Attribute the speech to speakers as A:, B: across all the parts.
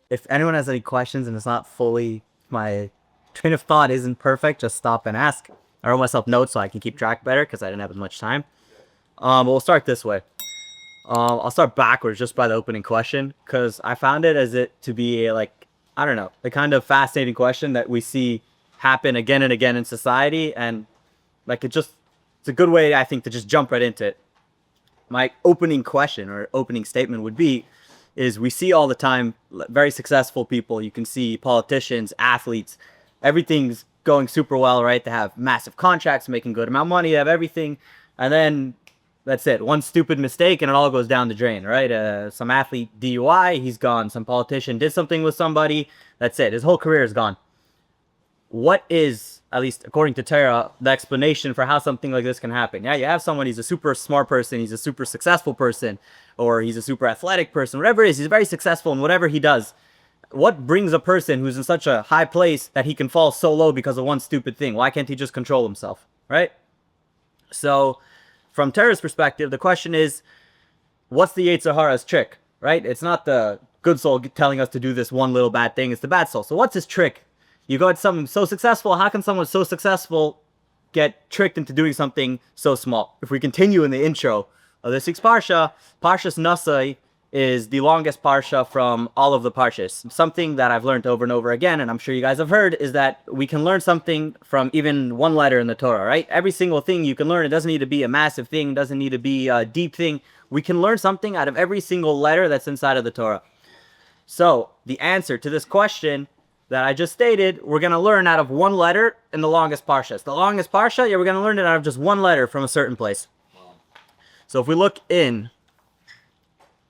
A: If anyone has any questions and it's not fully, my train of thought isn't perfect, just stop and ask. I wrote myself notes so I can keep track better because I didn't have as much time. But we'll start this way. I'll start backwards just by the opening question because I found it as it to be like, I don't know, the kind of fascinating question that we see happen again and again in society, and like it's a good way, I think, to just jump right into it. My opening question or opening statement would be, is we see all the time very successful people. You can see politicians, athletes, everything's going super well, right? They have massive contracts, making good amount of money, they have everything, and then that's it. One stupid mistake and it all goes down the drain, right? Some athlete DUI, he's gone. Some politician did something with somebody, that's it. His whole career is gone. What is, at least according to Torah, the explanation for how something like this can happen? Yeah, you have someone, he's a super smart person, he's a super successful person, or he's a super athletic person, whatever it is, he's very successful in whatever he does. What brings a person who's in such a high place that he can fall so low because of one stupid thing? Why can't he just control himself, right? So, from Torah's perspective, the question is, what's the Yetzer Hara's trick, right? It's not the good soul telling us to do this one little bad thing, it's the bad soul. So what's his trick? You got someone so successful, how can someone so successful get tricked into doing something so small? If we continue in the intro of this week's Parsha, Parshas Naso is the longest Parsha from all of the Parshas. Something that I've learned over and over again, and I'm sure you guys have heard, is that we can learn something from even one letter in the Torah, right? Every single thing you can learn, it doesn't need to be a massive thing, it doesn't need to be a deep thing. We can learn something out of every single letter that's inside of the Torah. So, the answer to this question that I just stated, we're going to learn out of one letter in the longest Parsha. The longest Parsha, yeah, we're going to learn it out of just one letter from a certain place. So if we look in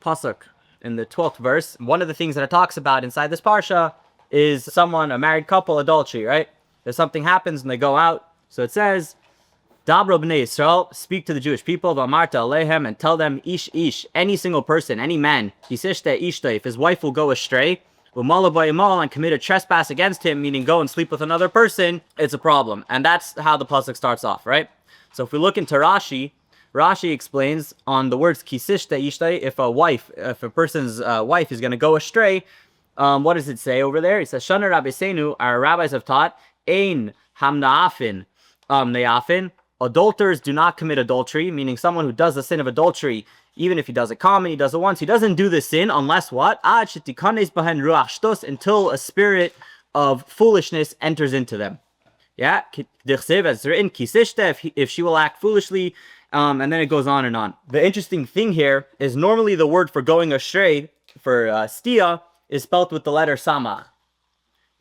A: Pasuk, in the 12th verse, one of the things that it talks about inside this Parsha is someone, a married couple, adultery, right? If something happens and they go out, so it says, Dabra b'nei Yisrael, speak to the Jewish people, v'amarta alehem, and tell them, ish, any single person, any man, yisishte ishte, if his wife will go astray, and commit a trespass against him, meaning go and sleep with another person, it's a problem. And that's how the pasuk starts off, right? So if we look into Rashi, Rashi explains on the words kisishte ishtay, if a person's wife is going to go astray, what does it say over there? It says, Shana Rabbeinu, our rabbis have taught, ein hamnaafin neafin, adulterers do not commit adultery, meaning someone who does the sin of adultery, even if he does it common, he does it once, he doesn't do the sin unless what? Until a spirit of foolishness enters into them. Yeah, as written, if she will act foolishly, and then it goes on and on. The interesting thing here is normally the word for going astray, for stia, is spelled with the letter samach.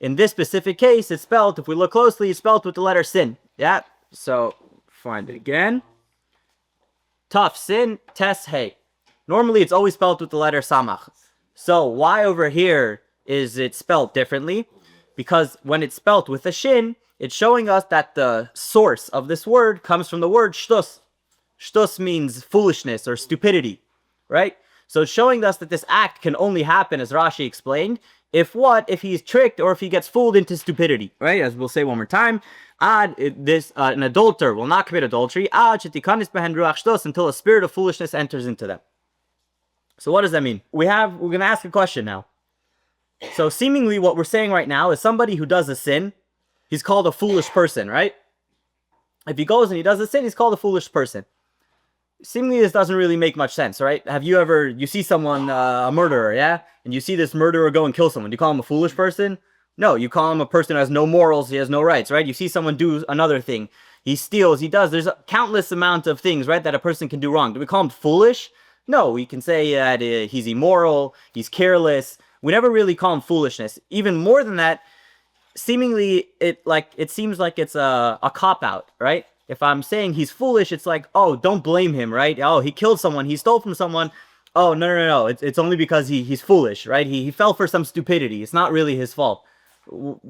A: In this specific case, it's spelled, if we look closely, it's spelled with the letter sin. Yeah, so find it again. Tough sin, tes hey. Normally it's always spelled with the letter samach. So why over here is it spelled differently? Because when it's spelled with a shin, it's showing us that the source of this word comes from the word shtus. Shtus means foolishness or stupidity, right? So it's showing us that this act can only happen, as Rashi explained, if he's tricked or if he gets fooled into stupidity, right? As we'll say one more time, an adulterer will not commit adultery until a spirit of foolishness enters into them. So what does that mean? We're going to ask a question now. So seemingly what we're saying right now is somebody who does a sin, he's called a foolish person, right? If he goes and he does a sin, he's called a foolish person. Seemingly this doesn't really make much sense, right? You see someone, a murderer, yeah? And you see this murderer go and kill someone. Do you call him a foolish person? No, you call him a person who has no morals, he has no rights, right? You see someone do another thing. He steals, there's a countless amount of things, right, that a person can do wrong. Do we call him foolish? No, we can say that he's immoral, he's careless. We never really call him foolishness. Even more than that, seemingly it seems like it's a cop-out, right? If I'm saying he's foolish, it's like, oh, don't blame him, right? Oh, he killed someone, he stole from someone. Oh, no. It's only because he's foolish, right? He fell for some stupidity. It's not really his fault.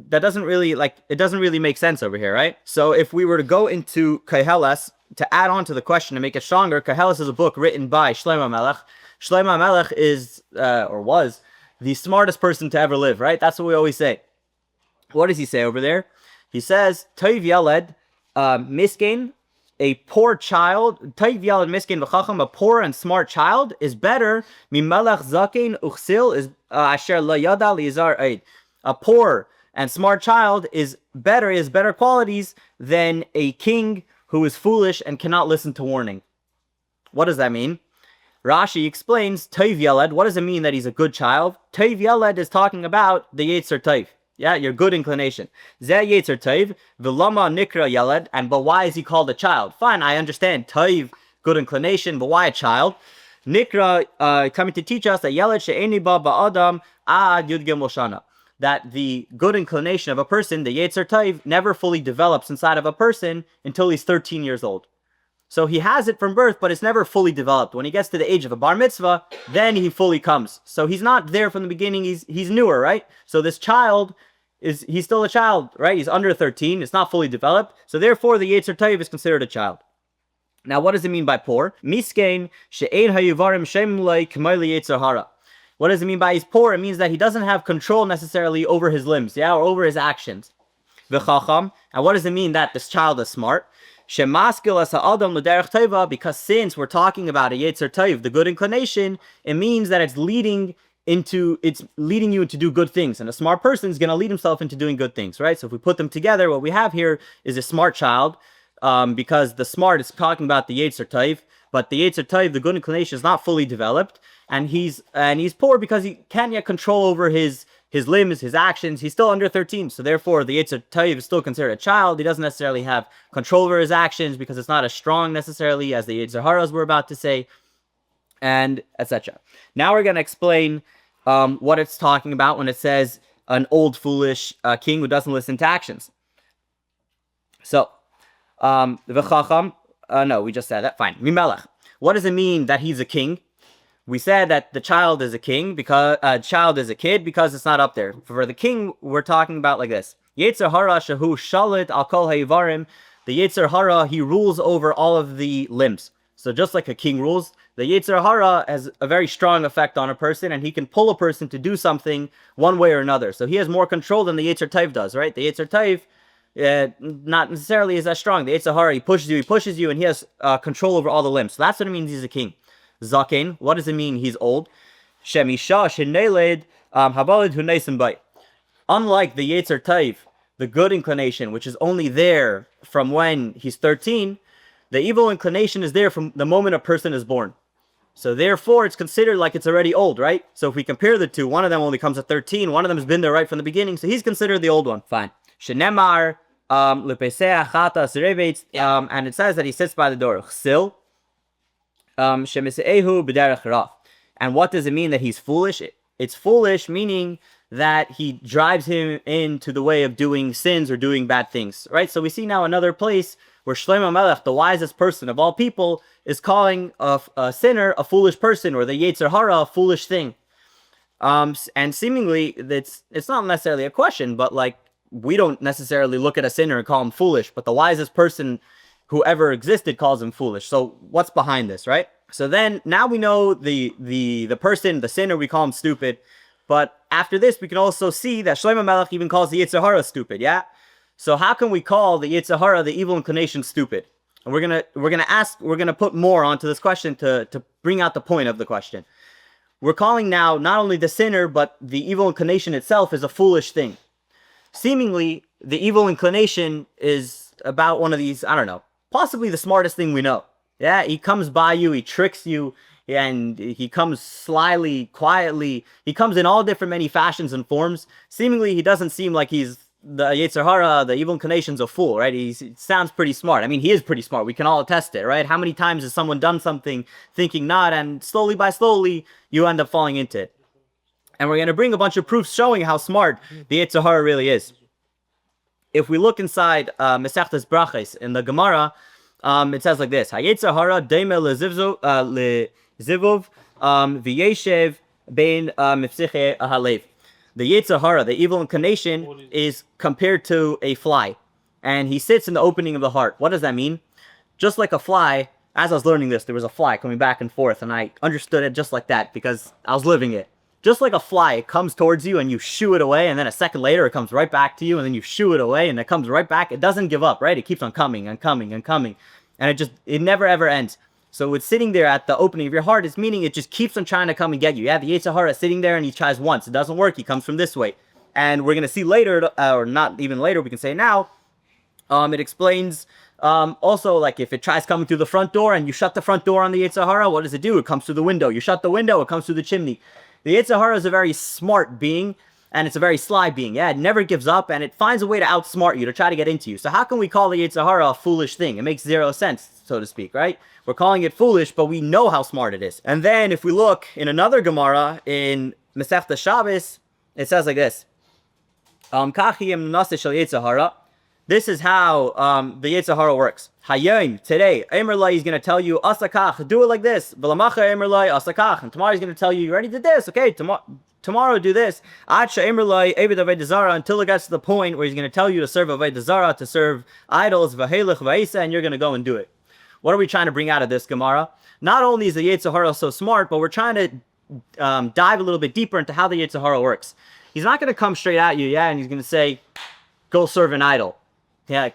A: That doesn't really make sense over here, right? So if we were to go into Koheles, to add on to the question to make it stronger, Koheles is a book written by Shlomo Melech. Shlomo Melech is, or was, the smartest person to ever live, right? That's what we always say. What does he say over there? He says, Toiv Yaled, Miskein, a poor child, Taiv Yalad Miskin V'chacham, a poor and smart child, is better, Mimelech Zakein Uchsil, is Asher La Yada Lizar Eid. A poor and smart child is better, he has better qualities than a king who is foolish and cannot listen to warning. What does that mean? Rashi explains, Taiv Yalad, what does it mean that he's a good child? Taiv Yalad is talking about the Yetzer Taiv. Yeah, your good inclination. Zeh Yetzer Taiv, V'lama Nikra Yalad, and but why is he called a child? Fine, I understand Taiv, good inclination, but why a child? Nikra coming to teach us that Yalad she'eni ba ba'adam ad yud gimel shana. That the good inclination of a person, the Yetzer Taiv, never fully develops inside of a person until he's 13 years old. So he has it from birth, but it's never fully developed. When he gets to the age of a bar mitzvah, then he fully comes. So he's not there from the beginning. He's newer, right? So this child he's still a child, right? He's under 13. It's not fully developed. So therefore, the Yetzer Taiv is considered a child. Now, what does it mean by poor? Miskein she'ein hayuvarim shem lei k'may Yetzer Hara. What does it mean by he's poor? It means that he doesn't have control necessarily over his limbs, yeah, or over his actions. V'chacham. And what does it mean that this child is smart? Shemaskil as ha'adam l'derech teva, because since we're talking about a Yetzer Taiv, the good inclination, it means that it's leading you into do good things, and a smart person is going to lead himself into doing good things, right? So if we put them together, what we have here is a smart child, because the smart is talking about the Yetzer Taiv, but the Yetzer Taiv, the good inclination, is not fully developed, and he's poor because he can't yet control over his limbs, his actions. He's still under 13, so therefore the Yetzer Taiv is still considered a child. He doesn't necessarily have control over his actions because it's not as strong necessarily as the Yetzer Haras we're about to say, and etc. Now we're going to explain what it's talking about when it says an old foolish king who doesn't listen to actions. So, v'chacham, no, we just said that. Fine. Mimelech. What does it mean that he's a king? We said that the child is a king because child is a kid because it's not up there. For the king, we're talking about like this: Yetzer Hara shahu shalit al kol ha'ivarim. The Yetzer Hara, he rules over all of the limbs. So just like a king rules, the Yetzer Hara has a very strong effect on a person, and he can pull a person to do something one way or another. So he has more control than the Yetzer Taiv does, right? The Yetzer Taiv not necessarily is that strong. The Yetzer Hara, he pushes you, and he has control over all the limbs. So that's what it means he's a king. Zaken, what does it mean he's old? Shemisha sheneled habalid huneisim bay. Unlike the Yetzer Taiv, the good inclination, which is only there from when he's 13, the evil inclination is there from the moment a person is born. So therefore, it's considered like it's already old, right? So if we compare the two, one of them only comes at 13, one of them has been there right from the beginning, so he's considered the old one. Fine. Shenemar lepeseh chata serevetz, and it says that he sits by the door. Chsil. And what does it mean that he's foolish? It's foolish, meaning that he drives him into the way of doing sins or doing bad things, right? So we see now another place where Shlomo Melech, the wisest person of all people, is calling a sinner a foolish person, or the Yetzer Hara a foolish thing. And seemingly, it's not necessarily a question, but like, we don't necessarily look at a sinner and call him foolish, but the wisest person who ever existed calls him foolish. So what's behind this, right? So then now we know the person, the sinner, we call him stupid. But after this, we can also see that Shlomo Melech even calls the Yetzer Hara stupid, yeah? So how can we call the Yetzer Hara, the evil inclination, stupid? And we're gonna put more onto this question to bring out the point of the question. We're calling now not only the sinner, but the evil inclination itself is a foolish thing. Seemingly, the evil inclination is about one of these, I don't know, possibly the smartest thing we know. Yeah, he comes by you, he tricks you, and he comes slyly, quietly. He comes in all different many fashions and forms. Seemingly, he doesn't seem like he's the Yetzer Hara, the evil inclination's a fool, right? He sounds pretty smart. I mean, he is pretty smart. We can all attest it, right? How many times has someone done something thinking not, and slowly by slowly, you end up falling into it. And we're going to bring a bunch of proofs showing how smart the Yetzer Hara really is. If we look inside Masechtas Brachos in the Gemara, it says like this: Hayetzer Hara deime lezivov v'yeshev bein mifsiche halev. The Yetzer Hara, the evil inclination, is compared to a fly, and he sits in the opening of the heart. What does that mean? Just like a fly, as I was learning this, there was a fly coming back and forth, and I understood it just like that because I was living it. Just like a fly, it comes towards you and you shoo it away, and then a second later it comes right back to you, and then you shoo it away and it comes right back. It doesn't give up, right? It keeps on coming and coming and coming. And it never ever ends. So it's sitting there at the opening of your heart. It's meaning it just keeps on trying to come and get you. Yeah, the Yetzer Hara is sitting there and he tries once. It doesn't work. He comes from this way. And we're going to see later, or not even later, we can say now, it explains also, like, if it tries coming through the front door and you shut the front door on the Yetzer Hara, what does it do? It comes through the window. You shut the window, it comes through the chimney. The Yetzer Hara is a very smart being, and it's a very sly being. Yeah, it never gives up, and it finds a way to outsmart you, to try to get into you. So how can we call the Yetzer Hara a foolish thing? It makes zero sense, so to speak, right? We're calling it foolish, but we know how smart it is. And then if we look in another Gemara, in Masechta Shabbos, it says like this. This is how the Yetzer Hara works. Hayom, today, Emerlai is going to tell you, Asakach, do it like this. Velamacha Emerlai, Asakach. And tomorrow he's going to tell you, you already did this. Okay, tomorrow do this. Acha Emerlai, Eved Avodah Zara, until it gets to the point where he's going to tell you to serve Avodah Zara, to serve idols, Vahelech Vaisa, and you're going to go and do it. What are we trying to bring out of this Gemara? Not only is the Yetzer Hara so smart, but we're trying to dive a little bit deeper into how the Yetzer Hara works. He's not going to come straight at you, yeah, and he's going to say, go serve an idol. Yeah,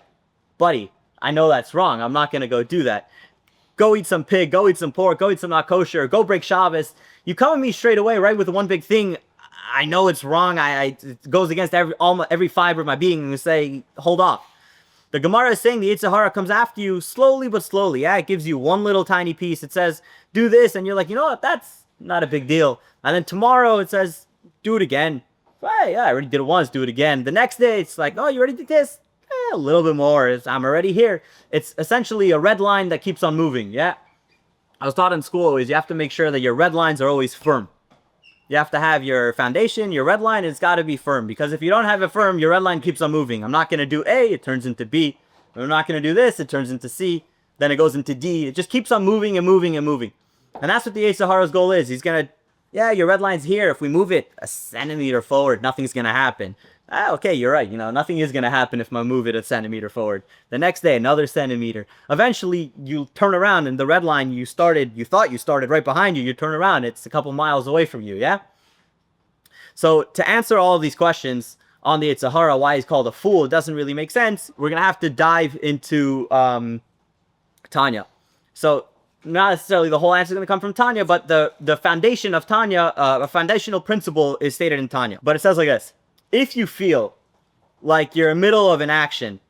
A: buddy, I know that's wrong. I'm not going to go do that. Go eat some pig, go eat some pork, go eat some not kosher, go break Shabbos. You come at me straight away, right, with one big thing. I know it's wrong. It goes against every fiber of my being, and say, hold off. The Gemara is saying the Yetzer Hara comes after you slowly but slowly. Yeah, it gives you one little tiny piece. It says, do this, and you're like, you know what, that's not a big deal. And then tomorrow it says, do it again. Hey, yeah, I already did it once, do it again. The next day it's like, oh, you already did this? A little bit more. I'm already here. It's essentially a red line that keeps on moving, yeah? I was taught in school always, you have to make sure that your red lines are always firm. You have to have your foundation, your red line, it's got to be firm. Because if you don't have it firm, your red line keeps on moving. I'm not going to do A, it turns into B. I'm not going to do this, it turns into C. Then it goes into D. It just keeps on moving and moving and moving. And that's what the Yetzer Hara's goal is. He's going to, yeah, your red line's here. If we move it a centimeter forward, nothing's going to happen. Okay, you're right. You know, nothing is going to happen if I move it a centimeter forward. The next day, another centimeter. Eventually, you turn around and the red line you thought you started right behind you, you turn around, it's a couple miles away from you, yeah? So, to answer all of these questions on the Yetzer Hara, why he's called a fool, it doesn't really make sense. We're going to have to dive into Tanya. So, not necessarily the whole answer is going to come from Tanya, but the foundation of Tanya, a foundational principle is stated in Tanya. But it says like this. If you feel like you're in the middle of an action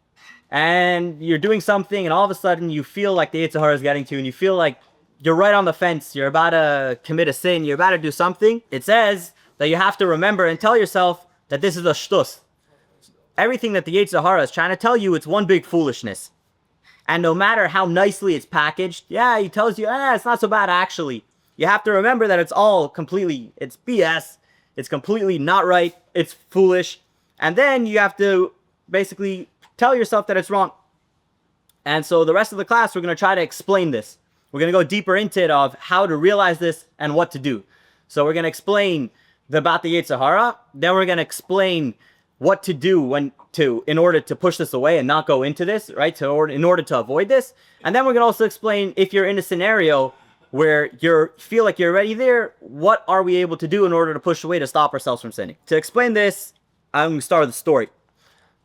A: and you're doing something and all of a sudden you feel like the Yetzer Hara is getting to you and you feel like you're right on the fence, you're about to commit a sin, you're about to do something, it says that you have to remember and tell yourself that this is a shtus. Everything that the Yetzer Hara is trying to tell you, it's one big foolishness. And no matter how nicely it's packaged, yeah, he tells you, it's not so bad actually. You have to remember that it's all completely, it's BS. It's completely not right. It's foolish. And then you have to basically tell yourself that it's wrong. And so the rest of the class, we're going to try to explain this. We're going to go deeper into it of how to realize this and what to do. So we're going to explain about the Yetzer Hara. Then we're going to explain what to do in order to push this away and not go into this, right? In order to avoid this. And then we're going to also explain if you're in a scenario where you feel like you're already there, what are we able to do in order to push away to stop ourselves from sinning? To explain this, I'm going to start with a story.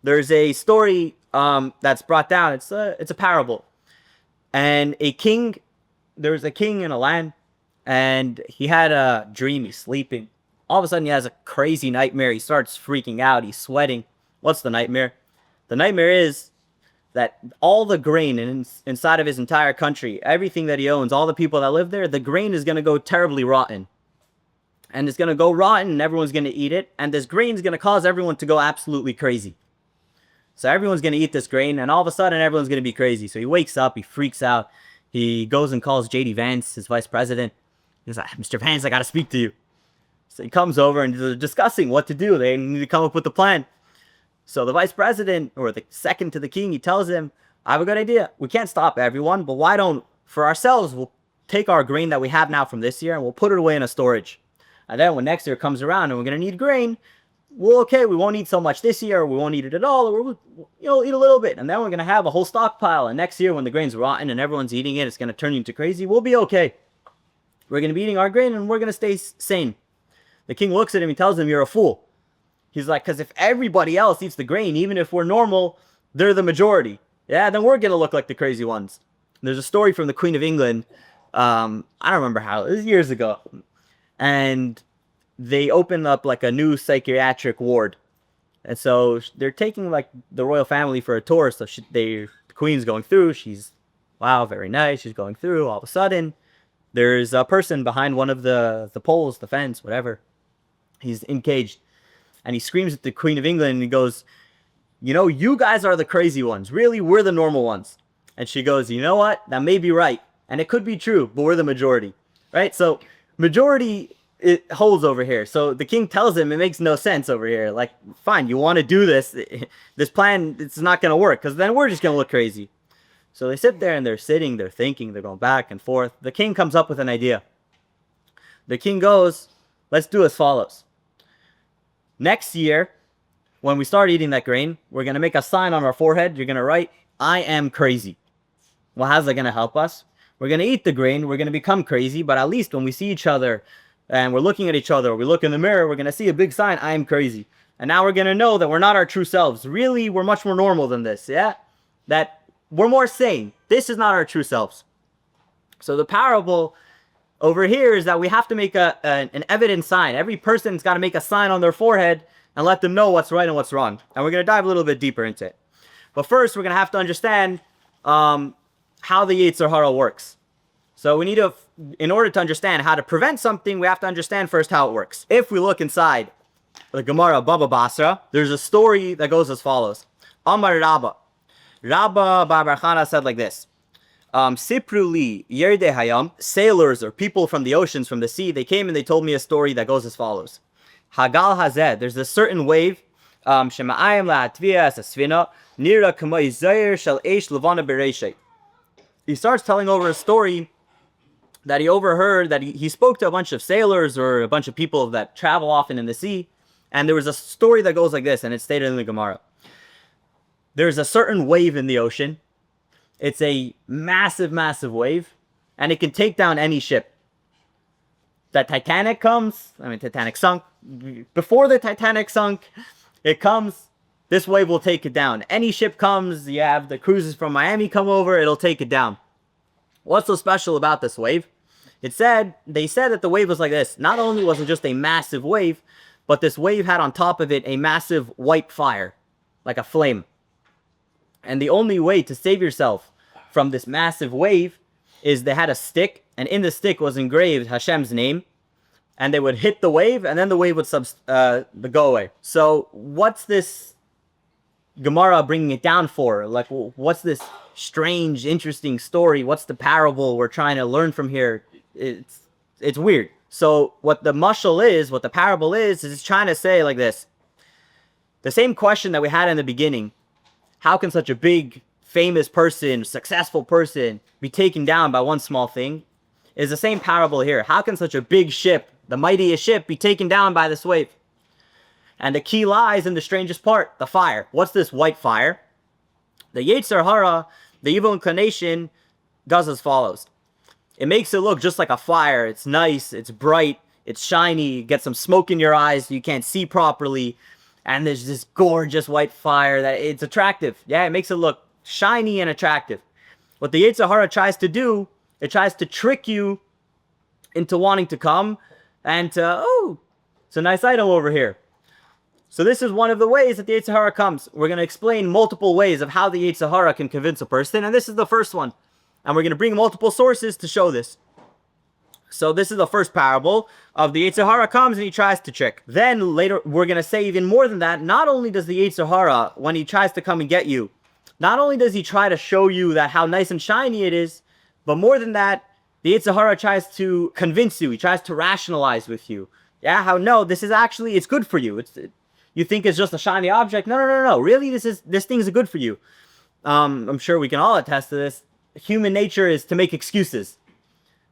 A: There's a story that's brought down. It's a parable. And there was a king in a land, and he had a dream. He's sleeping. All of a sudden, he has a crazy nightmare. He starts freaking out. He's sweating. What's the nightmare? The nightmare is that all the grain inside of his entire country, everything that he owns, all the people that live there, the grain is going to go terribly rotten. And it's going to go rotten and everyone's going to eat it. And this grain is going to cause everyone to go absolutely crazy. So everyone's going to eat this grain and all of a sudden everyone's going to be crazy. So he wakes up, he freaks out. He goes and calls J.D. Vance, his vice president. He's like, Mr. Vance, I got to speak to you. So he comes over and they're discussing what to do. They need to come up with a plan. So the vice president, or the second to the king, he tells him, I have a good idea. We can't stop everyone, but why don't, for ourselves, we'll take our grain that we have now from this year and we'll put it away in a storage. And then when next year comes around and we're going to need grain, well, okay, we won't eat so much this year, or we won't eat it at all, or we'll eat a little bit. And then we're going to have a whole stockpile. And next year when the grain's rotten and everyone's eating it, it's going to turn you into crazy. We'll be okay. We're going to be eating our grain and we're going to stay sane. The king looks at him, he tells him, you're a fool. He's like, because if everybody else eats the grain, even if we're normal, they're the majority. Yeah, then we're going to look like the crazy ones. There's a story from the Queen of England. I don't remember how. It was years ago. And they opened up like a new psychiatric ward. And so they're taking like the royal family for a tour. So the Queen's going through. She's, wow, very nice. She's going through. All of a sudden, there's a person behind one of the poles, the fence, whatever. He's encaged. And he screams at the Queen of England and he goes, you know, you guys are the crazy ones. Really, we're the normal ones. And she goes, you know what? That may be right. And it could be true, but we're the majority. Right? So majority, it holds over here. So the king tells him it makes no sense over here. Like, fine, you want to do this. This plan, it's not going to work because then we're just going to look crazy. So they sit there and they're sitting, they're thinking, they're going back and forth. The king comes up with an idea. The king goes, let's do as follows. Next year, when we start eating that grain, we're going to make a sign on our forehead. You're going to write, I am crazy. Well, how's that going to help us? We're going to eat the grain. We're going to become crazy. But at least when we see each other and we're looking at each other, or we look in the mirror, we're going to see a big sign, I am crazy. And now we're going to know that we're not our true selves. Really, we're much more normal than this. Yeah? That we're more sane. This is not our true selves. So the parable over here is that we have to make an evident sign. Every person's got to make a sign on their forehead and let them know what's right and what's wrong. And we're going to dive a little bit deeper into it. But first, we're going to have to understand how the Yetzer Hara works. So we need to, in order to understand how to prevent something, we have to understand first how it works. If we look inside the Gemara Baba Basra, there's a story that goes as follows. Amar Rabba. Rabba Bar Bar Chana said like this. Sipru li yerde hayam, sailors or people from the oceans, from the sea, they came and they told me a story that goes as follows. Hagal hazed, there's a certain wave, shema'ayim la'atvia as a svina, nira kama yizayir shal eish levana bereshe. He starts telling over a story that he overheard, that he spoke to a bunch of sailors or a bunch of people that travel often in the sea, and there was a story that goes like this, and it's stated in the Gemara. There's a certain wave in the ocean. It's a massive, massive wave, and it can take down any ship. That Titanic comes, Titanic sunk. Before the Titanic sunk, it comes, this wave will take it down. Any ship comes, you have the cruises from Miami come over, it'll take it down. What's so special about this wave? They said that the wave was like this. Not only was it just a massive wave, but this wave had on top of it a massive white fire, like a flame. And the only way to save yourself from this massive wave is they had a stick, and in the stick was engraved Hashem's name, and they would hit the wave, and then the wave would go away. So what's this Gemara bringing it down for? Like, what's this strange, interesting story? What's the parable we're trying to learn from here? It's weird. So what the mashal is, what the parable is it's trying to say like this. The same question that we had in the beginning. How can such a big, famous person, successful person be taken down by one small thing? Is the same parable here. How can such a big ship, the mightiest ship, be taken down by this wave? And the key lies in the strangest part, the fire. What's this white fire? The Yetzer Hara, the evil inclination, does as follows. It makes it look just like a fire. It's nice, it's bright, it's shiny, you get some smoke in your eyes, you can't see properly. And there's this gorgeous white fire that it's attractive. Yeah, it makes it look shiny and attractive. What the Yetzer Hara tries to do, it tries to trick you into wanting to come and oh, it's a nice item over here. So this is one of the ways that the Yetzer Hara comes. We're going to explain multiple ways of how the Yetzer Hara can convince a person, and this is the first one. And we're going to bring multiple sources to show this. So this is the first parable of the Yetzer Hara comes and he tries to trick. Then later we're going to say even more than that. Not only does the Yetzer Hara, when he tries to come and get you, not only does he try to show you that how nice and shiny it is, but more than that, the Yetzer Hara tries to convince you. He tries to rationalize with you. Yeah, how no, this is actually, it's good for you. You think it's just a shiny object. No. Really, this thing is good for you. I'm sure we can all attest to this. Human nature is to make excuses.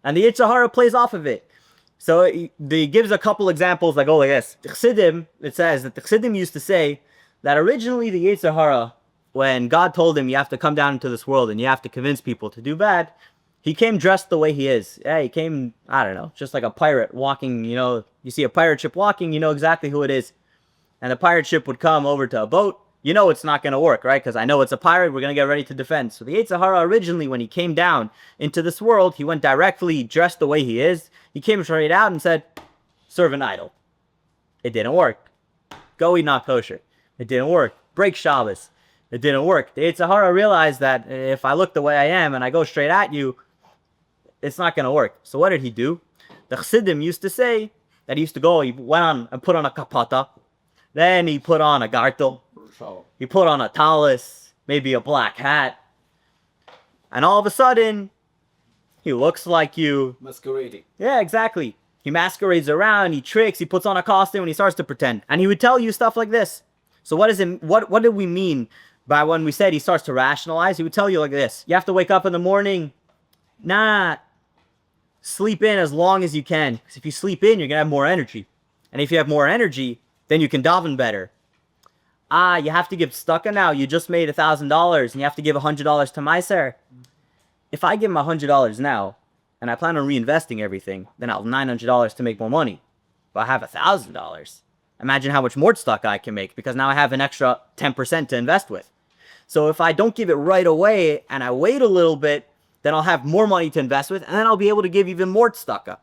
A: And the Yetzer Hara plays off of it. So he gives a couple examples that go like this. Chassidim, it says that the Chassidim used to say that originally the Yetzer Hara, when God told him you have to come down into this world and you have to convince people to do bad, he came dressed the way he is. Yeah, he came, I don't know, just like a pirate walking, you see a pirate ship walking, you know exactly who it is. And the pirate ship would come over to a boat, you know it's not going to work, right? Because I know it's a pirate. We're going to get ready to defend. So the Yetzer Hara originally, when he came down into this world, he went directly dressed the way he is. He came straight out and said, serve an idol. It didn't work. Go eat not kosher. It didn't work. Break Shabbos. It didn't work. The Yetzer Hara realized that if I look the way I am and I go straight at you, it's not going to work. So what did he do? The Chassidim used to say that he used to go, he went on and put on a kapata. Then he put on a gartel. He put on a talis, maybe a black hat. And all of a sudden, he looks like you.
B: Masquerading.
A: Yeah, exactly. He masquerades around, he tricks, he puts on a costume, and he starts to pretend. And he would tell you stuff like this. So what did we mean by when we said he starts to rationalize? He would tell you like this. You have to wake up in the morning. Nah. Sleep in as long as you can. Because if you sleep in, you're going to have more energy. And if you have more energy, then you can daven better. You have to give tzedakah now. You just made $1,000 and you have to give $100 to Meiser. If I give him $100 now, and I plan on reinvesting everything, then I'll have $900 to make more money. But I have $1,000. Imagine how much more tzedakah I can make, because now I have an extra 10% to invest with. So if I don't give it right away and I wait a little bit, then I'll have more money to invest with, and then I'll be able to give even more tzedakah.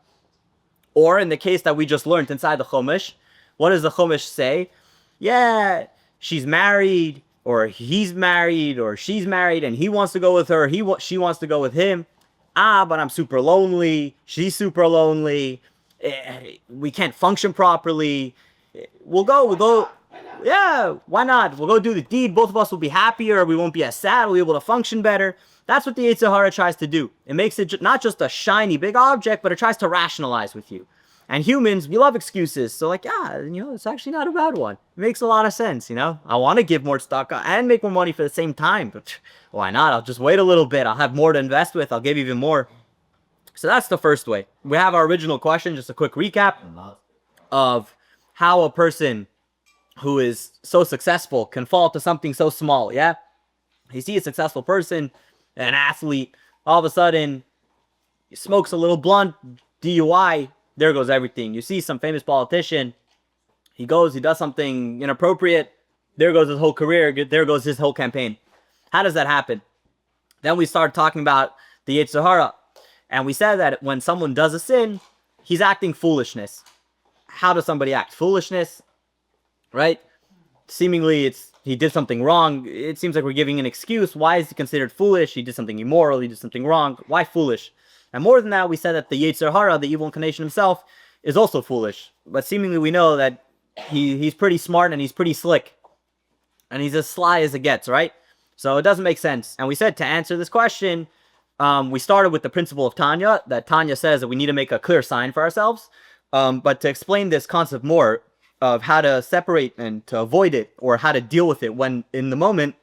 A: Or in the case that we just learned inside the Chumash, what does the Chumash say? Yeah, she's married, or he's married, or she's married, and he wants to go with her, she wants to go with him. But I'm super lonely, she's super lonely, we can't function properly. We'll go, yeah, why not? We'll go do the deed, both of us will be happier, we won't be as sad, we'll be able to function better. That's what the Yetzer Hara tries to do. It makes it not just a shiny big object, but it tries to rationalize with you. And humans, we love excuses. So like, yeah, it's actually not a bad one. It makes a lot of sense, I want to give more tzedakah and make more money for the same time. But why not? I'll just wait a little bit. I'll have more to invest with. I'll give even more. So that's the first way. We have our original question, just a quick recap of how a person who is so successful can fall to something so small, yeah? You see a successful person, an athlete, all of a sudden, he smokes a little blunt, DUI, there goes everything. You see some famous politician, he does something inappropriate, there goes his whole career, there goes his whole campaign. How does that happen? Then we start talking about the Yetzer Hara, and we said that when someone does a sin, he's acting foolishness. How does somebody act? Foolishness, right? Seemingly he did something wrong. It seems like we're giving an excuse. Why is he considered foolish? He did something immoral. He did something wrong. Why foolish? And more than that, we said that the Yetzer Hara, the evil incarnation himself, is also foolish. But seemingly we know that he's pretty smart and he's pretty slick. And he's as sly as it gets, right? So it doesn't make sense. And we said to answer this question, we started with the principle of Tanya, that Tanya says that we need to make a clear sign for ourselves. But to explain this concept more, of how to separate and to avoid it, or how to deal with it when in the moment,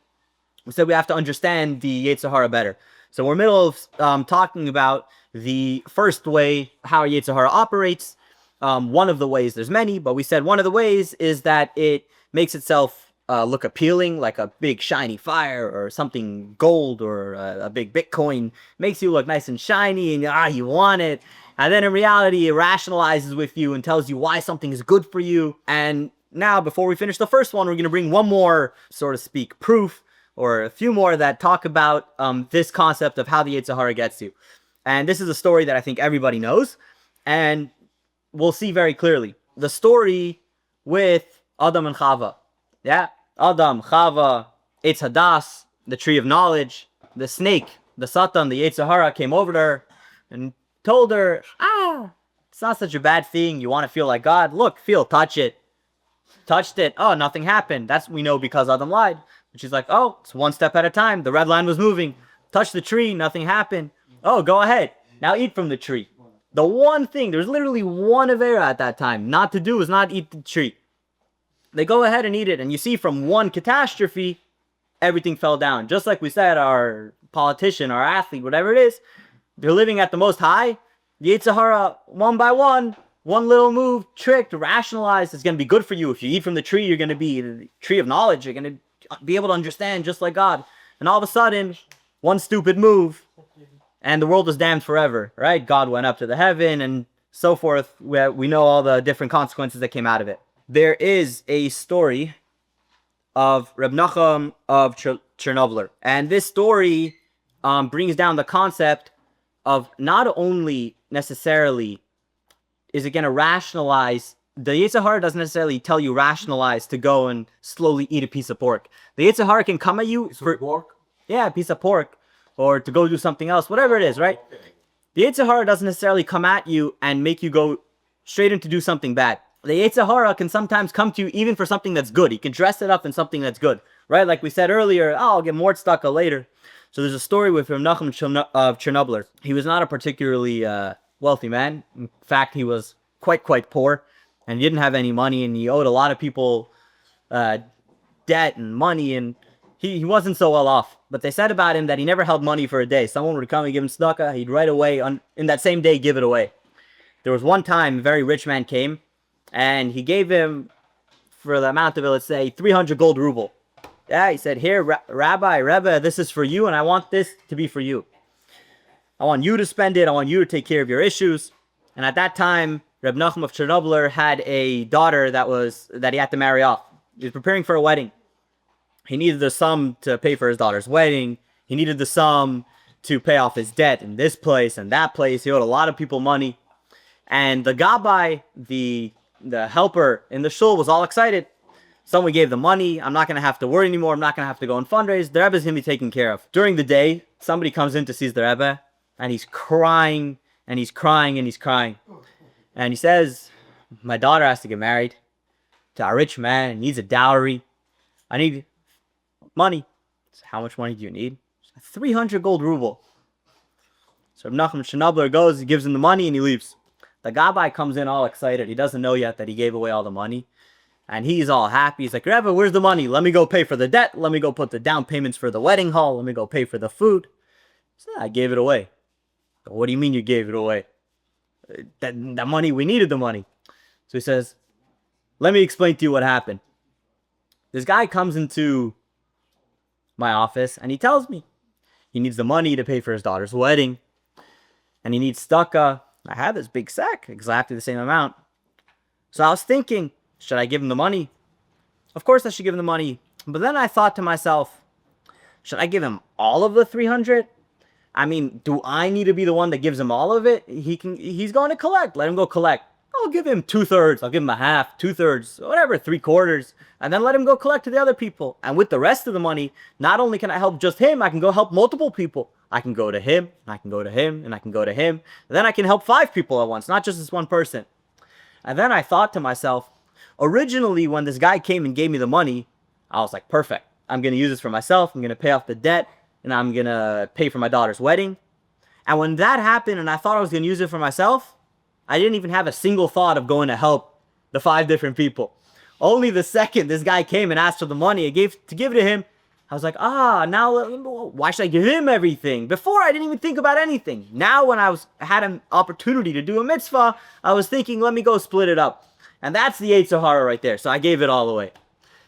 A: we said we have to understand the Yetzer Hara better. So we're in the middle of talking about the first way how a Yetzer Hara operates. One of the ways, there's many, but we said one of the ways is that it makes itself look appealing, like a big shiny fire or something gold or a big Bitcoin. Makes you look nice and shiny and you want it. And then in reality, it rationalizes with you and tells you why something is good for you. And now, before we finish the first one, we're going to bring one more, so to speak, proof, or a few more that talk about this concept of how the Yetzer Hara gets you. And this is a story that I think everybody knows, and we'll see very clearly. The story with Adam and Chava. Yeah, Adam, Chava, Eitz Hadas, the tree of knowledge, the snake, the Satan, the Yetzer Hara came over to her and told her, it's not such a bad thing. You want to feel like God? Look, touch it. Touched it. Oh, nothing happened. That's we know because Adam lied. And she's like, oh, it's one step at a time. The red line was moving. Touch the tree. Nothing happened. Oh, go ahead. Now eat from the tree. The one thing, there's literally one avera at that time not to do is not eat the tree. They go ahead and eat it. And you see from one catastrophe, everything fell down. Just like we said, our politician, our athlete, whatever it is, they're living at the most high. The Yetzer Hara, one by one little move, tricked, rationalized, is going to be good for you. If you eat from the tree, you're going to be the tree of knowledge. You're going to be able to understand just like God. And all of a sudden, one stupid move, and the world is damned forever, right? God went up to the heaven and so forth. We know all the different consequences that came out of it. There is a story of Reb Nachum of Chernobyl. And this story brings down the concept of not only necessarily is it going to rationalize, the Yetzer Hara doesn't necessarily tell you rationalize to go and slowly eat a piece of pork. The Yetzer Hara can come at you for
B: pork?
A: Yeah, a piece of pork, or to go do something else, whatever it is, right?
B: Okay.
A: The Yetzer Hara doesn't necessarily come at you and make you go straight into do something bad. The Yetzer Hara can sometimes come to you even for something that's good. He can dress it up in something that's good, right? Like we said earlier, I'll get more tzedakah later. So there's a story with Reb Nachum of Chernobyl. He was not a particularly wealthy man. In fact, he was quite poor, and he didn't have any money, and he owed a lot of people debt and money, and he wasn't so well off. But they said about him that he never held money for a day. Someone would come and give him tzedakah, he'd right away, in that same day, give it away. There was one time a very rich man came, and he gave him, for the amount of it, let's say, 300 gold ruble. Yeah, he said, here, Rabbi, Rebbe, this is for you, and I want this to be for you. I want you to spend it. I want you to take care of your issues. And at that time, Reb Nachum of Chernobyl had a daughter that he had to marry off. He was preparing for a wedding. He needed the sum to pay for his daughter's wedding. He needed the sum to pay off his debt in this place and that place. He owed a lot of people money. And the gabbai, the helper in the shul, was all excited. Someone gave the money. I'm not going to have to worry anymore. I'm not going to have to go and fundraise. The Rebbe's going to be taken care of. During the day, somebody comes in to see the Rebbe, and he's crying, and he's crying, and he's crying. And he says, my daughter has to get married to a rich man. He needs a dowry. I need money. So how much money do you need? 300 gold ruble. So Nachum Chernobyl goes, he gives him the money, and he leaves. The gabbai comes in all excited. He doesn't know yet that he gave away all the money. And he's all happy. He's like, Rebbe, where's the money? Let me go pay for the debt. Let me go put the down payments for the wedding hall. Let me go pay for the food. So I gave it away. What do you mean you gave it away? That money, we needed the money. So he says, let me explain to you what happened. This guy comes into my office and he tells me he needs the money to pay for his daughter's wedding. And he needs tzedakah. I have this big sack, exactly the same amount. So I was thinking, should I give him the money? Of course I should give him the money. But then I thought to myself, should I give him all of the 300? I mean, do I need to be the one that gives him all of it? He's going to collect. Let him go collect. I'll give him 2/3. I'll give him a half, 2/3, whatever, 3/4. And then let him go collect to the other people. And with the rest of the money, not only can I help just him, I can go help multiple people. I can go to him, and I can go to him, and I can go to him. And then I can help 5 people at once, not just this one person. And then I thought to myself, originally, when this guy came and gave me the money, I was like, perfect. I'm going to use this for myself. I'm going to pay off the debt, and I'm going to pay for my daughter's wedding. And when that happened and I thought I was going to use it for myself, I didn't even have a single thought of going to help the 5 different people. Only the second this guy came and asked for the money, I gave to give it to him, I was like, now why should I give him everything? Before, I didn't even think about anything. Now, when I had an opportunity to do a mitzvah, I was thinking, let me go split it up. And that's the Yetzer Hara right there. So I gave it all away.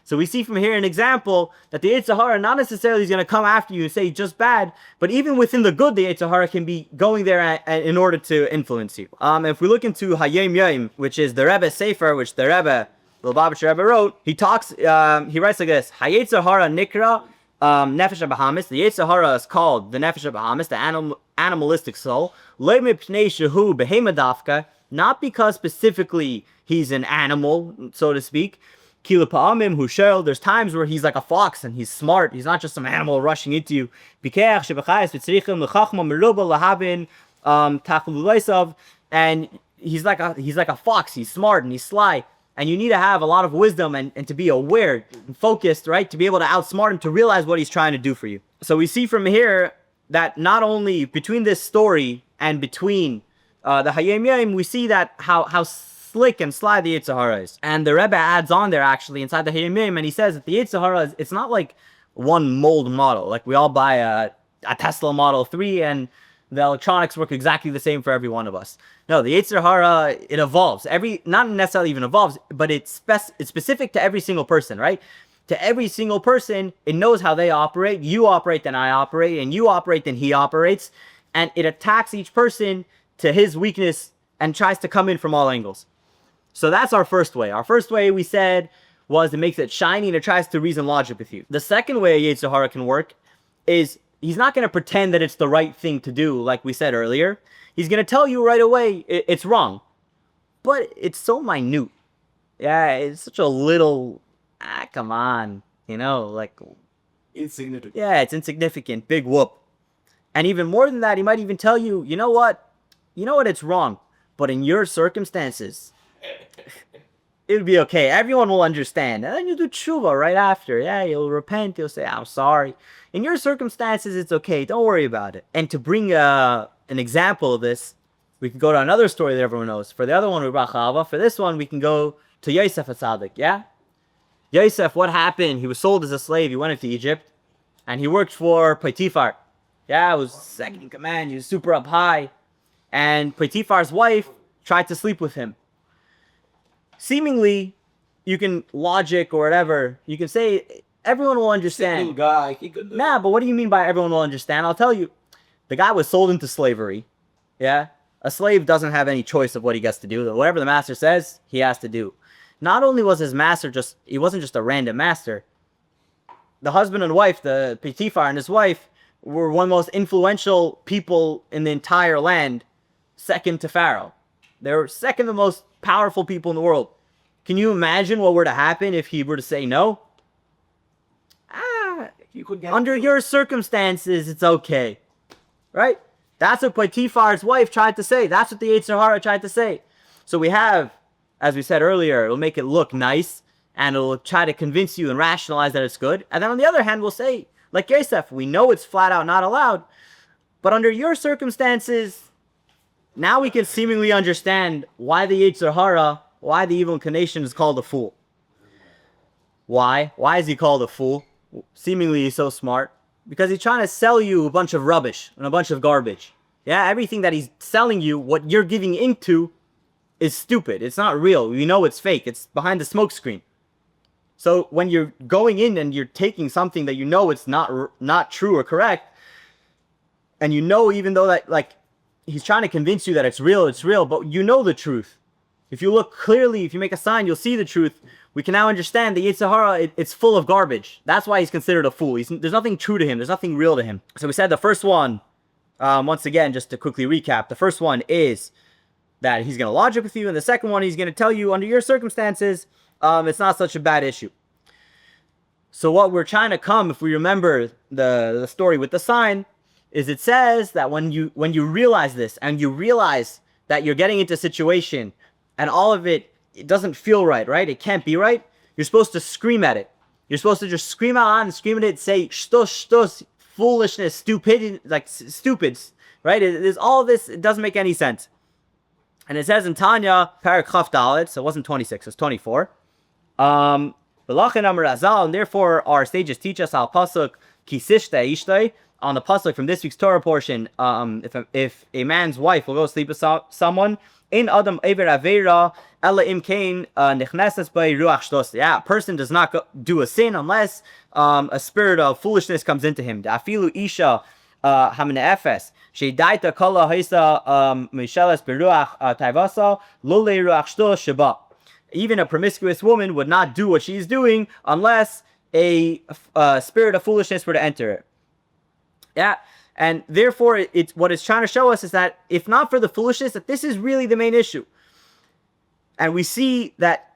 A: So we see from here an example that the Yetzer Hara not necessarily is going to come after you and say just bad, but even within the good, the Yetzer Hara can be going there in order to influence you. If we look into Hayom Yom, which is the Rebbe's Sefer, which the Rebbe, the Lubavitcher Rebbe wrote, he writes like this: Hayetzer Hara Nikra Nefesh HaBahamis. The Yetzer Hara is called the Nefesh HaBahamis, the animalistic soul. Lo mipnei shehu behema dafka, not because specifically he's an animal, so to speak. Kila pa'amim hushel. There's times where he's like a fox and he's smart. He's not just some animal rushing into you. Bikeach shebachayis v'tzrichim l'chachma meruba lahabin tachlulaisav. And he's like a fox. He's smart and he's sly. And you need to have a lot of wisdom and to be aware and focused, right? To be able to outsmart him, to realize what he's trying to do for you. So we see from here that not only between this story and between the Hayom Yom, we see that how slick and sly the Yetzer Hara is. And the Rebbe adds on there actually inside the Hayom Yom, and he says that the Yetzer Hara it's not like one mold model. Like we all buy a Tesla Model 3 and the electronics work exactly the same for every one of us. No, the Yetzer Hara, it evolves. Not necessarily even evolves, but it's specific to every single person, right? To every single person, it knows how they operate. You operate, then I operate, and you operate, then he operates. And it attacks each person to his weakness and tries to come in from all angles. So that's our first way. Our first way, we said, was it makes it shiny and it tries to reason logic with you. The second way a Yetzer Hara can work is he's not going to pretend that it's the right thing to do, like we said earlier. He's going to tell you right away it's wrong. But it's so minute. Yeah, it's such a little, come on, like...
B: Insignificant.
A: Yeah, it's insignificant. Big whoop. And even more than that, he might even tell you, you know what, it's wrong. But in your circumstances, it would be okay. Everyone will understand. And then you do tshuva right after. Yeah, you'll repent. You'll say, I'm sorry. In your circumstances, it's okay. Don't worry about it. And to bring an example of this, we can go to another story that everyone knows. For the other one, we brought Chava. For this one, we can go to Yosef HaTzadik, yeah? Yosef, what happened? He was sold as a slave. He went into Egypt. And he worked for Potiphar. Yeah, it was second in command. He was super up high. And Potiphar's wife tried to sleep with him. Seemingly, you can logic or whatever. You can say, everyone will understand.
B: Single guy, he could do
A: Nah, but what do you mean by everyone will understand? I'll tell you. The guy was sold into slavery. Yeah? A slave doesn't have any choice of what he gets to do. Whatever the master says, he has to do. Not only was his master he wasn't just a random master. The husband and wife, the Potiphar and his wife, were one of the most influential people in the entire land, second to Pharaoh. They were second to the most powerful people in the world. Can you imagine what were to happen if he were to say no?
B: You could get
A: Under your circumstances, it's okay. Right? That's what Potiphar's wife tried to say. That's what the Yetzer Hara tried to say. So we have, as we said earlier, it'll make it look nice, and it'll try to convince you and rationalize that it's good. And then on the other hand, we'll say, like Yosef, we know it's flat out not allowed, but under your circumstances, now we can seemingly understand why the Yetzer Hara, why the evil inclination is called a fool. Why? Why is he called a fool? Seemingly he's so smart. Because he's trying to sell you a bunch of rubbish and a bunch of garbage. Yeah, everything that he's selling you, what you're giving into, is stupid. It's not real. You know it's fake. It's behind the smoke screen. So when you're going in and you're taking something that you know it's not true or correct, and you know even though that, like, he's trying to convince you that it's real, but you know the truth. If you look clearly, if you make a sign, you'll see the truth. We can now understand the Yetzer Hara, it's full of garbage. That's why he's considered a fool. There's nothing true to him. There's nothing real to him. So we said the first one, once again, just to quickly recap, the first one is that he's going to logic with you. And the second one, he's going to tell you under your circumstances, it's not such a bad issue. So what we're trying to if we remember the story with the sign, is it says that when you realize this, and you realize that you're getting into a situation, and all of it doesn't feel right? It can't be right. You're supposed to scream at it. You're supposed to just scream out loud and scream at it, say, shtos, foolishness, stupidity, like stupids, right? There's all this, it doesn't make any sense. And it says in Tanya, Parak Chaf Dalet, so it wasn't 26, it's 24. And therefore our sages teach us al pasuk kisishte ishtay, on the pasuk from this week's Torah portion, if a man's wife will go sleep with someone, in Adam Ever Avera, Ella Imkain, Nichnesas by Ruach Shtos. Yeah, a person does not do a sin unless a spirit of foolishness comes into him. Afilu Isha Hamine Efes. She died to Kala Haisa Misheles Beruach Taivasa, Lule Ruach Shtos Shabbat. Even a promiscuous woman would not do what she's doing unless a spirit of foolishness were to enter it. Yeah. And therefore, what it's trying to show us is that if not for the foolishness, that this is really the main issue. And we see that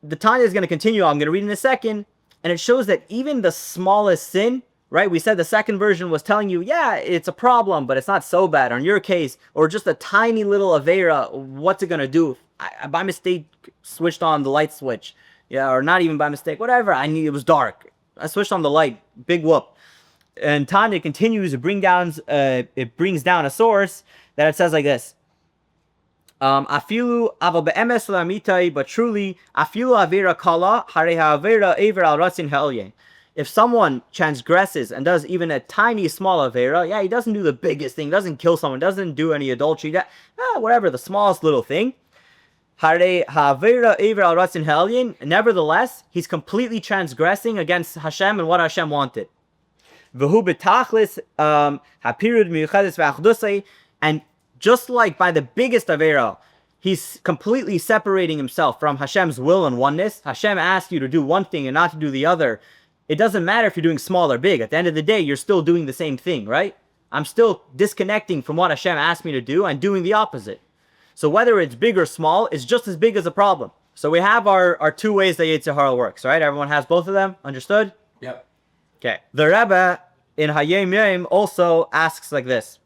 A: the Tanya is going to continue. I'm going to read in a second. And it shows that even the smallest sin, right? We said the second version was telling you, yeah, it's a problem, but it's not so bad. Or in your case, or just a tiny little Avera, what's it going to do? I by mistake switched on the light switch. Yeah, or not even by mistake, whatever. It was dark. I switched on the light. Big whoop. And Tanya continues to brings down a source that it says like this. Afilu aval be'emes lamitai, but truly afilu avera kala hareha avera aver al ratzin ha'elyen. If someone transgresses and does even a tiny small avera, yeah, he doesn't do the biggest thing, doesn't kill someone, doesn't do any adultery, whatever, the smallest little thing. Hare ha'avera aver al ratzin ha'elyen. Nevertheless, he's completely transgressing against Hashem and what Hashem wanted. And just like by the biggest Avera, he's completely separating himself from Hashem's will and oneness. Hashem asked you to do one thing and not to do the other. It doesn't matter if you're doing small or big. At the end of the day, you're still doing the same thing, right? I'm still disconnecting from what Hashem asked me to do and doing the opposite. So whether it's big or small, it's just as big as a problem. So we have our two ways that Yetzer Hara works, right? Everyone has both of them? Understood?
B: Yep.
A: Okay. The Rebbe in Hayom Yom also asks like this.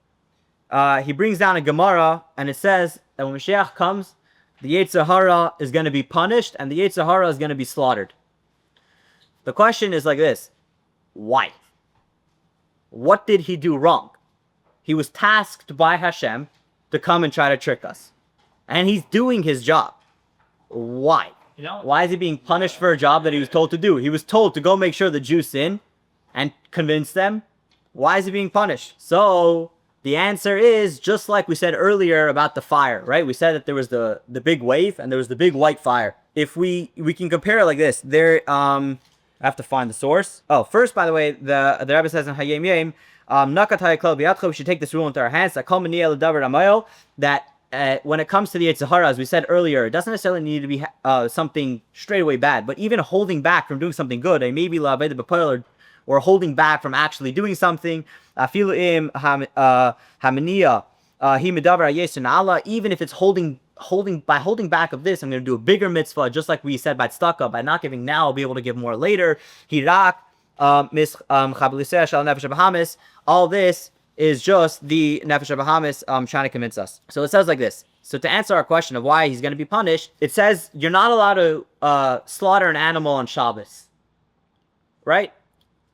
A: He brings down a Gemara, and it says that when Mashiach comes, the Yetzer Hara is going to be punished, and the Yetzer Hara is going to be slaughtered. The question is like this. Why? What did he do wrong? He was tasked by Hashem to come and try to trick us. And he's doing his job. Why? Why is he being punished for a job that he was told to do? He was told to go make sure the Jews sin and convince them. Why is he being punished? So the answer is just like we said earlier about the fire, right? We said that there was the big wave and there was the big white fire. If we can compare it like this, I have to find the source. Oh, first, by the way, the Rebbe says in Hayom Yom, we should take this rule into our hands. That when it comes to the Yetzer Hara, as we said earlier, it doesn't necessarily need to be something straight away bad, but even holding back from doing something good, maybe or holding back from actually doing something, even if it's holding back of this, I'm going to do a bigger mitzvah, just like we said by tzedakah, by not giving now, I'll be able to give more later. All this is just the Nefesh HaBahamis trying to convince us. So it says like this. So to answer our question of why he's going to be punished, it says you're not allowed to slaughter an animal on Shabbos. Right?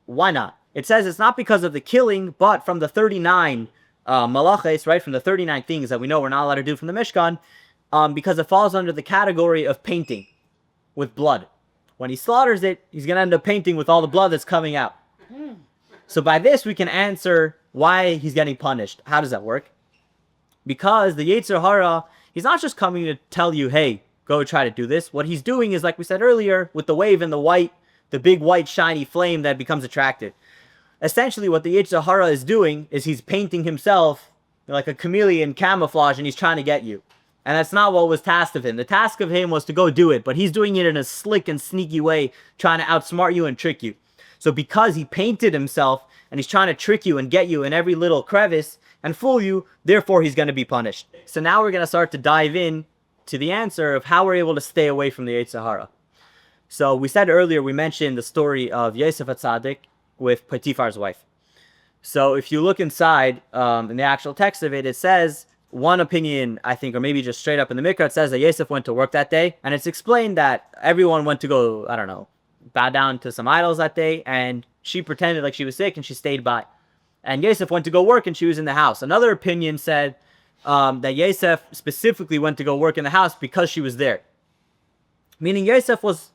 A: Why not? It says it's not because of the killing, but from the 39 malaches, right? From the 39 things that we know we're not allowed to do from the Mishkan, because it falls under the category of painting with blood. When he slaughters it, he's going to end up painting with all the blood that's coming out. So by this, we can answer why he's getting punished. How does that work? Because the Yetzer Hara, he's not just coming to tell you, hey, go try to do this. What he's doing is, like we said earlier, with the wave and the big white shiny flame that becomes attractive. Essentially, what the Yetzer Hara is doing is he's painting himself like a chameleon camouflage, and he's trying to get you. And that's not what was tasked of him. The task of him was to go do it, but he's doing it in a slick and sneaky way, trying to outsmart you and trick you. So because he painted himself, and he's trying to trick you and get you in every little crevice and fool you, therefore he's going to be punished. So now we're going to start to dive in to the answer of how we're able to stay away from the Yetzer Hara. So we said earlier, we mentioned the story of Yosef HaTzadik with Potiphar's wife. So if you look inside, in the actual text of it, it says, one opinion, I think, or maybe just straight up in the Mikra, it says that Yosef went to work that day, and it's explained that everyone went to go, I don't know, bow down to some idols that day, and she pretended like she was sick, and she stayed by. And Yosef went to go work, and she was in the house. Another opinion said that Yosef specifically went to go work in the house because she was there. Meaning Yosef was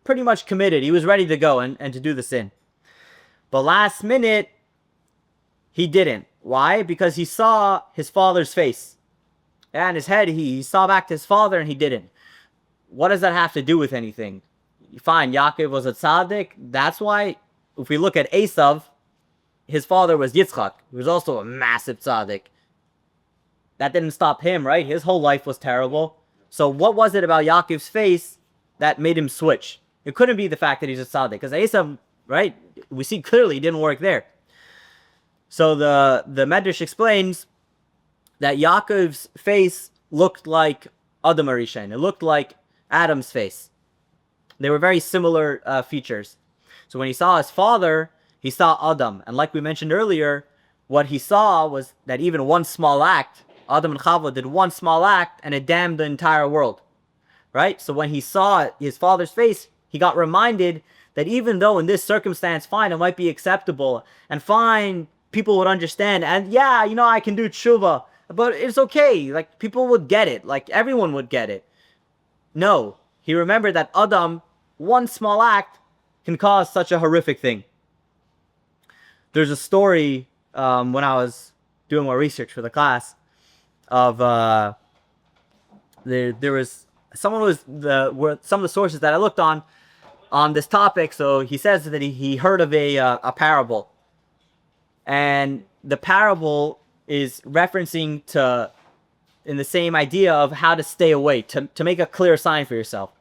A: pretty much committed. He was ready to go and to do the sin. But last minute, he didn't. Why? Because he saw his father's face. And his head, he saw back to his father and he didn't. What does that have to do with anything? Fine, Yaakov was a tzaddik. That's why, if we look at Esav, his father was Yitzchak, who was also a massive tzaddik. That didn't stop him, right? His whole life was terrible. So what was it about Yaakov's face that made him switch? It couldn't be the fact that he's a tzaddik, because Esav, right, we see clearly it didn't work there. So the Medrash explains that Yaakov's face looked like Adam Arishan. It looked like Adam's face. They were very similar features. So when he saw his father, he saw Adam. And like we mentioned earlier, what he saw was that even one small act, Adam and Chava did one small act, and it damned the entire world. Right? So when he saw his father's face, he got reminded that even though in this circumstance, fine, it might be acceptable, and fine, people would understand, and yeah, I can do tshuva, but it's okay. Like, people would get it. Like, everyone would get it. No. He remembered that Adam, one small act, can cause such a horrific thing. There's a story, when I was doing more research for the class, of, there was, some of the sources that I looked on this topic. So he says that he heard of a parable. And the parable is referencing to in the same idea of how to stay away, to make a clear sign for yourself.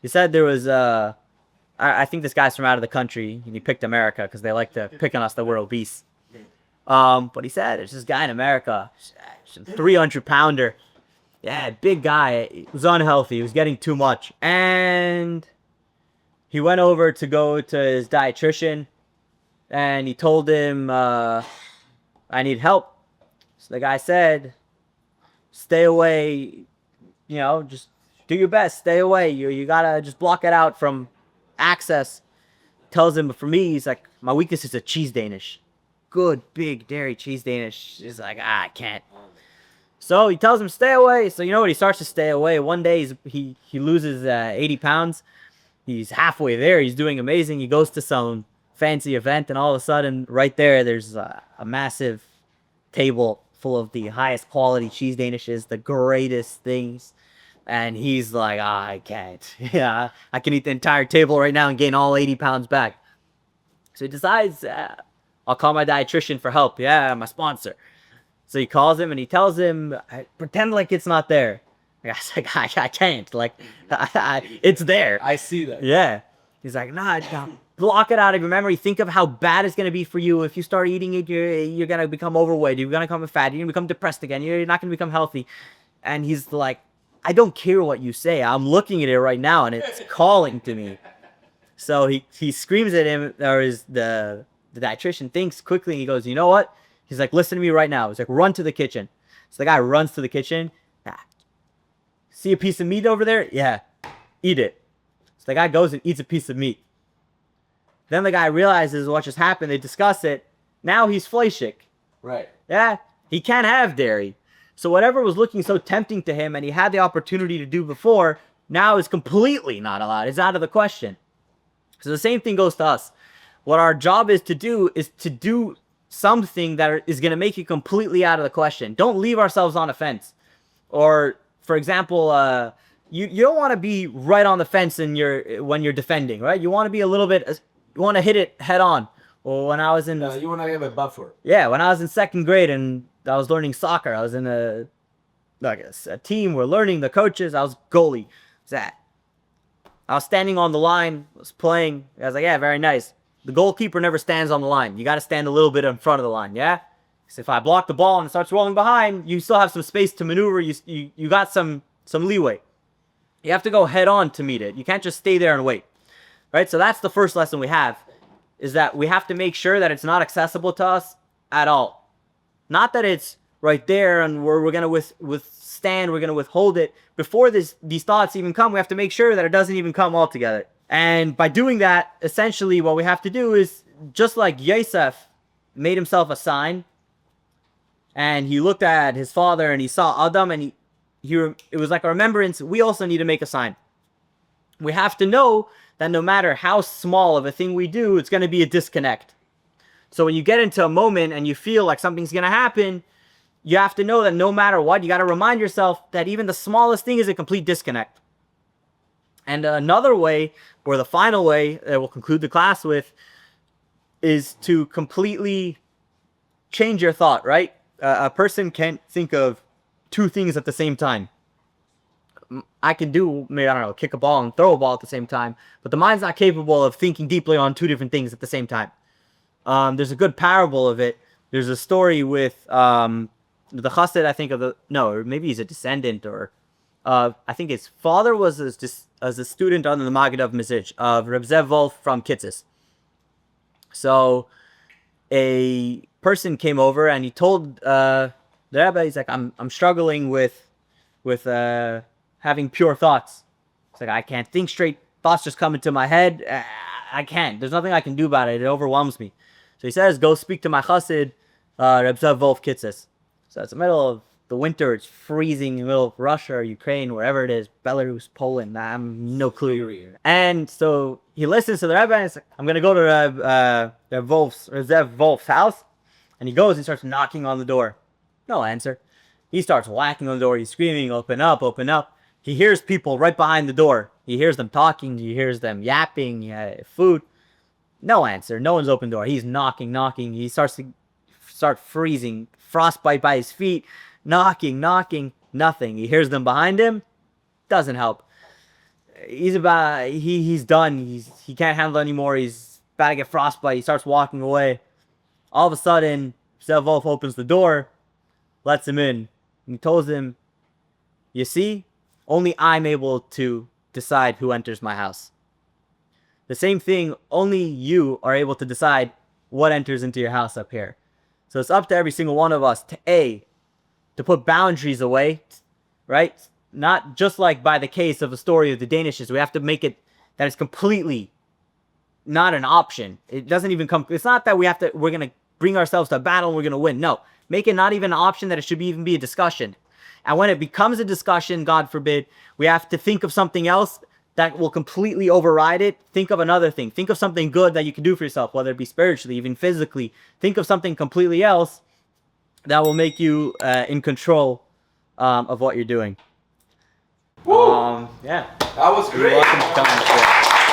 A: He said there was I think this guy's from out of the country, and he picked America because they like to pick on us that we're obese. But he said there's this guy in America, 300-pounder. Yeah, big guy. He was unhealthy. He was getting too much. And he went over to go to his dietitian, and he told him, I need help. So the guy said, stay away, just do your best. Stay away. You gotta just block it out from access. Tells him, but for me, he's like, my weakness is a cheese Danish. Good, big, dairy cheese Danish. He's like, I can't. So he tells him, stay away. So you know what? He starts to stay away. One day, he loses 80 pounds. He's halfway there. He's doing amazing. He goes to some fancy event, and all of a sudden, right there's a massive table full of the highest quality cheese Danishes, the greatest things. And he's like, I can't. Yeah, I can eat the entire table right now and gain all 80 pounds back. So he decides, I'll call my dietitian for help. Yeah, my sponsor. So he calls him and he tells him, pretend like it's not there. I was like, I can't. Like, it's there.
B: I see that.
A: Yeah. He's like, nah, block it out of your memory. Think of how bad it's going to be for you. If you start eating it, you're going to become overweight. You're going to become fat. You're going to become depressed again. You're not going to become healthy. And he's like, I don't care what you say. I'm looking at it right now, and it's calling to me. So he screams at him, or the dietitian thinks quickly, and he goes, you know what? He's like, listen to me right now. He's like, run to the kitchen. So the guy runs to the kitchen. See a piece of meat over there? Yeah, eat it. So the guy goes and eats a piece of meat. Then the guy realizes what just happened. They discuss it. Now he's fleishik.
B: Right.
A: Yeah, he can't have dairy. So whatever was looking so tempting to him and he had the opportunity to do before, now is completely not allowed. It's out of the question. So the same thing goes to us. What our job is to do something that is going to make you completely out of the question. Don't leave ourselves on a fence. Or, for example, you don't want to be right on the fence when you're defending, right? You want to be a little bit, you want to hit it head on. Well, when I was in...
B: you want to have a buffer.
A: Yeah, when I was in second grade and I was learning soccer, I was in a team. We're learning the coaches. I was goalie. I was standing on the line, was playing. I was like, yeah, very nice. The goalkeeper never stands on the line. You got to stand a little bit in front of the line, yeah? Because if I block the ball and it starts rolling behind, you still have some space to maneuver. You got some leeway. You have to go head on to meet it. You can't just stay there and wait, right? So that's the first lesson we have, is that we have to make sure that it's not accessible to us at all. Not that it's right there and we're going to withstand, we're going to withhold it. Before these thoughts even come, we have to make sure that it doesn't even come altogether. And by doing that, essentially what we have to do is, just like Yosef made himself a sign, and he looked at his father and he saw Adam, and it was like a remembrance. We also need to make a sign. We have to know that no matter how small of a thing we do, it's going to be a disconnect. So when you get into a moment and you feel like something's going to happen, you have to know that no matter what, you got to remind yourself that even the smallest thing is a complete disconnect. And another way, or the final way that we'll conclude the class with, is to completely change your thought, right? A person can't think of two things at the same time. I can do, maybe, I don't know, kick a ball and throw a ball at the same time, but the mind's not capable of thinking deeply on two different things at the same time. There's a good parable of it. There's a story with the chassid, I think, or maybe he's a descendant, or I think his father was as a student under the Maggid of Mizrich, of Reb Zev Wolf from Kitzis. So a person came over and he told the Rebbe, he's like, I'm struggling with having pure thoughts. It's like, I can't think straight. Thoughts just come into my head. I can't. There's nothing I can do about it. It overwhelms me. So he says, go speak to my chassid, Reb Zev Wolf Kitzis. So it's the middle of the winter. It's freezing in the middle of Russia or Ukraine, wherever it is, Belarus, Poland. I'm no clue. And so he listens to the Rebbe and he's like, I'm going to go to Reb Zev Wolf's house. And he goes and starts knocking on the door. No answer. He starts whacking on the door. He's screaming, open up, open up. He hears people right behind the door. He hears them talking. He hears them yapping, food. No answer. No one's opened the door. He's knocking. He starts freezing. Frostbite by his feet. knocking, nothing. He hears them behind him, doesn't help. He's done. He can't handle it anymore. He's about to get frostbite. He starts walking away. All of a sudden, Wolf opens the door, lets him in. And he tells him, "You see, only I'm able to decide who enters my house. The same thing, only you are able to decide what enters into your house up here. So it's up to every single one of us to put boundaries away, right? Not just like by the case of the story of the Danishes. We have to make it that it's completely not an option. It doesn't even come. It's not that we're going to bring ourselves to a battle and we're going to win. No, make it not even an option that it should even be a discussion. And when it becomes a discussion, God forbid, we have to think of something else that will completely override it. Think of another thing. Think of something good that you can do for yourself, whether it be spiritually, even physically. Think of something completely else that will make you in control of what you're doing."
B: Woo!
A: Yeah.
B: That was
A: You're
B: great.
A: welcome to come and share.